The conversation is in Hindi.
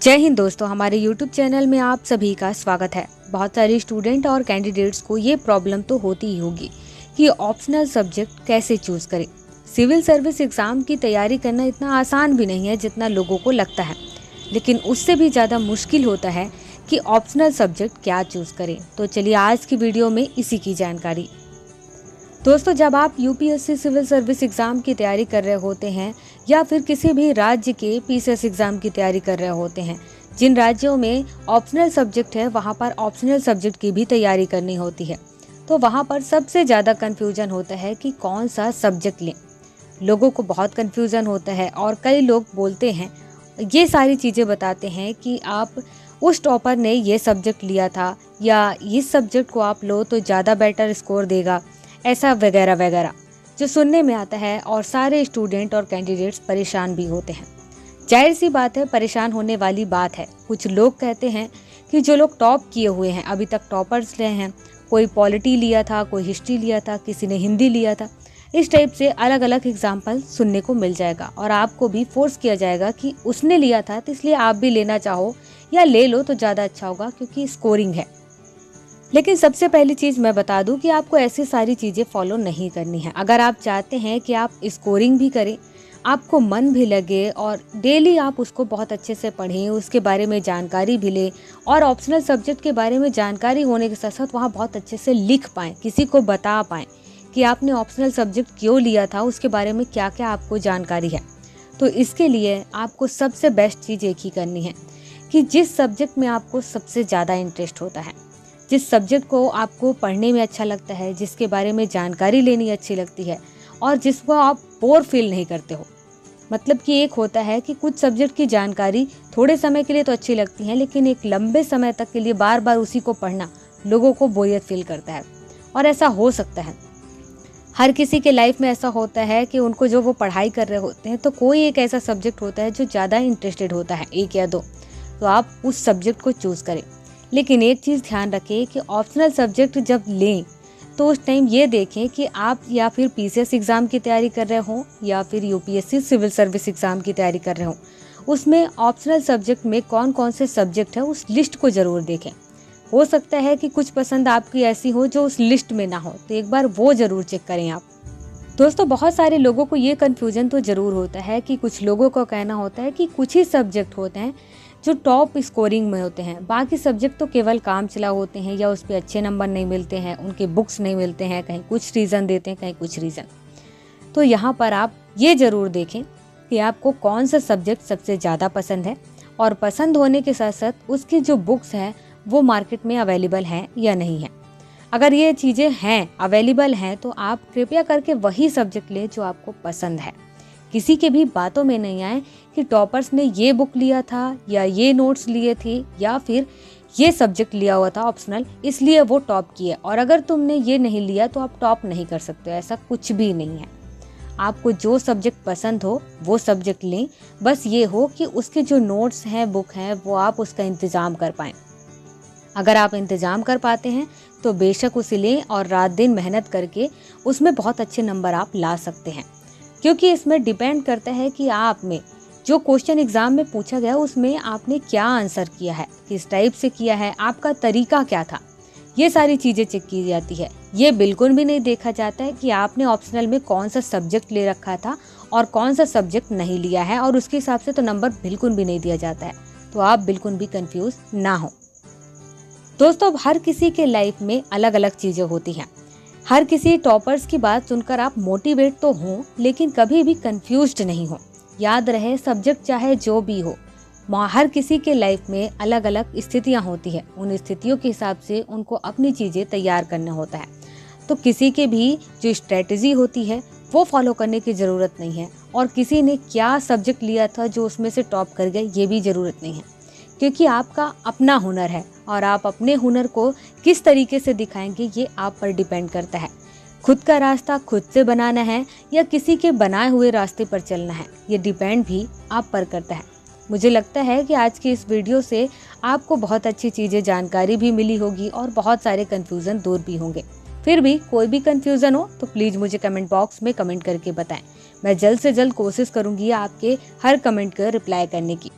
जय हिंद दोस्तों, हमारे YouTube चैनल में आप सभी का स्वागत है। बहुत सारे स्टूडेंट और कैंडिडेट्स को ये प्रॉब्लम तो होती ही होगी कि ऑप्शनल सब्जेक्ट कैसे चूज करें। सिविल सर्विस एग्ज़ाम की तैयारी करना इतना आसान भी नहीं है जितना लोगों को लगता है, लेकिन उससे भी ज़्यादा मुश्किल होता है कि ऑप्शनल सब्जेक्ट क्या चूज करें। तो चलिए आज की वीडियो में इसी की जानकारी। दोस्तों, जब आप यूपीएससी सिविल सर्विस एग्ज़ाम की तैयारी कर रहे होते हैं या फिर किसी भी राज्य के पीसीएस एग्ज़ाम की तैयारी कर रहे होते हैं, जिन राज्यों में ऑप्शनल सब्जेक्ट है वहाँ पर ऑप्शनल सब्जेक्ट की भी तैयारी करनी होती है, तो वहाँ पर सबसे ज़्यादा कन्फ्यूजन होता है कि कौन सा सब्जेक्ट लें। लोगों को बहुत कन्फ्यूजन होता है और कई लोग बोलते हैं, ये सारी चीज़ें बताते हैं कि आप उस टॉपर ने ये सब्जेक्ट लिया था या इस सब्जेक्ट को आप लो तो ज़्यादा बेटर स्कोर देगा, ऐसा वगैरह वगैरह जो सुनने में आता है। और सारे स्टूडेंट और कैंडिडेट्स परेशान भी होते हैं। जाहिर सी बात है, परेशान होने वाली बात है। कुछ लोग कहते हैं कि जो लोग टॉप किए हुए हैं, अभी तक टॉपर्स रहे हैं, कोई पॉलिटी लिया था, कोई हिस्ट्री लिया था, किसी ने हिंदी लिया था, इस टाइप से अलग अलग एग्जाम्पल सुनने को मिल जाएगा और आपको भी फोर्स किया जाएगा कि उसने लिया था तो इसलिए आप भी लेना चाहो या ले लो तो ज़्यादा अच्छा होगा क्योंकि स्कोरिंग है। लेकिन सबसे पहली चीज़ मैं बता दूं कि आपको ऐसी सारी चीज़ें फॉलो नहीं करनी है। अगर आप चाहते हैं कि आप स्कोरिंग भी करें, आपको मन भी लगे और डेली आप उसको बहुत अच्छे से पढ़ें, उसके बारे में जानकारी भी लें और ऑप्शनल सब्जेक्ट के बारे में जानकारी होने के साथ साथ वहाँ बहुत अच्छे से लिख पाएँ, किसी को बता पाएँ कि आपने ऑप्शनल सब्जेक्ट क्यों लिया था, उसके बारे में क्या क्या आपको जानकारी है, तो इसके लिए आपको सबसे बेस्ट चीज़ एक ही करनी है कि जिस सब्जेक्ट में आपको सबसे ज़्यादा इंटरेस्ट होता है, जिस सब्जेक्ट को आपको पढ़ने में अच्छा लगता है, जिसके बारे में जानकारी लेनी अच्छी लगती है और जिसको आप बोर फील नहीं करते हो। मतलब कि एक होता है कि कुछ सब्जेक्ट की जानकारी थोड़े समय के लिए तो अच्छी लगती है, लेकिन एक लंबे समय तक के लिए बार बार उसी को पढ़ना लोगों को बोरियत फील करता है। और ऐसा हो सकता है, हर किसी के लाइफ में ऐसा होता है कि उनको जो वो पढ़ाई कर रहे होते हैं तो कोई एक ऐसा सब्जेक्ट होता है जो ज़्यादा इंटरेस्टेड होता है, एक या दो, तो आप उस सब्जेक्ट को चूज़ करें। लेकिन एक चीज़ ध्यान रखें कि ऑप्शनल सब्जेक्ट जब लें तो उस टाइम ये देखें कि आप या फिर पीसीएस एग्ज़ाम की तैयारी कर रहे हो या फिर यूपीएससी सिविल सर्विस एग्ज़ाम की तैयारी कर रहे हो, उसमें ऑप्शनल सब्जेक्ट में कौन कौन से सब्जेक्ट है उस लिस्ट को ज़रूर देखें। हो सकता है कि कुछ पसंद आपकी ऐसी हो जो उस लिस्ट में ना हो, तो एक बार वो ज़रूर चेक करें आप। दोस्तों, बहुत सारे लोगों को ये कन्फ्यूजन तो ज़रूर होता है कि कुछ लोगों का कहना होता है कि कुछ ही सब्जेक्ट होते हैं जो टॉप स्कोरिंग में होते हैं, बाकी सब्जेक्ट तो केवल काम चला होते हैं या उस पर अच्छे नंबर नहीं मिलते हैं, उनके बुक्स नहीं मिलते हैं, कहीं कुछ रीज़न देते हैं, कहीं कुछ रीज़न। तो यहाँ पर आप ये ज़रूर देखें कि आपको कौन सा सब्जेक्ट सबसे ज़्यादा पसंद है और पसंद होने के साथ साथ उसकी जो बुक्स हैं वो मार्केट में अवेलेबल हैं या नहीं है। अगर ये चीज़ें हैं, अवेलेबल हैं, तो आप कृपया करके वही सब्जेक्ट लें जो आपको पसंद है। किसी के भी बातों में नहीं आए कि टॉपर्स ने ये बुक लिया था या ये नोट्स लिए थे या फिर ये सब्जेक्ट लिया हुआ था ऑप्शनल इसलिए वो टॉप किया, और अगर तुमने ये नहीं लिया तो आप टॉप नहीं कर सकते। ऐसा कुछ भी नहीं है। आपको जो सब्जेक्ट पसंद हो वो सब्जेक्ट लें, बस ये हो कि उसके जो नोट्स हैं, बुक हैं, वो आप उसका इंतज़ाम कर पाएँ। अगर आप इंतज़ाम कर पाते हैं तो बेशक उसे लें और रात दिन मेहनत करके उसमें बहुत अच्छे नंबर आप ला सकते हैं, क्योंकि इसमें डिपेंड करता है कि आप में जो क्वेश्चन एग्जाम में पूछा गया उसमें आपने क्या आंसर किया है, किस टाइप से किया है, आपका तरीका क्या था, ये सारी चीज़ें चेक की जाती है। ये बिल्कुल भी नहीं देखा जाता है कि आपने ऑप्शनल में कौन सा सब्जेक्ट ले रखा था और कौन सा सब्जेक्ट नहीं लिया है, और उसके हिसाब से तो नंबर बिल्कुल भी नहीं दिया जाता है। तो आप बिल्कुल भी कंफ्यूज ना हो। दोस्तों, हर किसी के लाइफ में अलग अलग चीज़ें होती हैं। हर किसी टॉपर्स की बात सुनकर आप मोटिवेट तो हों, लेकिन कभी भी कंफ्यूज्ड नहीं हो। याद रहे, सब्जेक्ट चाहे जो भी हो, हर किसी के लाइफ में अलग अलग स्थितियां होती है। उन स्थितियों के हिसाब से उनको अपनी चीज़ें तैयार करना होता है। तो किसी के भी जो स्ट्रेटजी होती है वो फॉलो करने की ज़रूरत नहीं है, और किसी ने क्या सब्जेक्ट लिया था जो उसमें से टॉप कर गए ये भी ज़रूरत नहीं है, क्योंकि आपका अपना हुनर है और आप अपने हुनर को किस तरीके से दिखाएंगे ये आप पर डिपेंड करता है। खुद का रास्ता खुद से बनाना है या किसी के बनाए हुए रास्ते पर चलना है, ये डिपेंड भी आप पर करता है। मुझे लगता है कि आज की इस वीडियो से आपको बहुत अच्छी चीज़ें, जानकारी भी मिली होगी और बहुत सारे कन्फ्यूज़न दूर भी होंगे। फिर भी कोई भी कन्फ्यूज़न हो तो प्लीज़ मुझे कमेंट बॉक्स में कमेंट करके बताएं। मैं जल्द से जल्द कोशिश करूँगी आपके हर कमेंट का रिप्लाई करने की।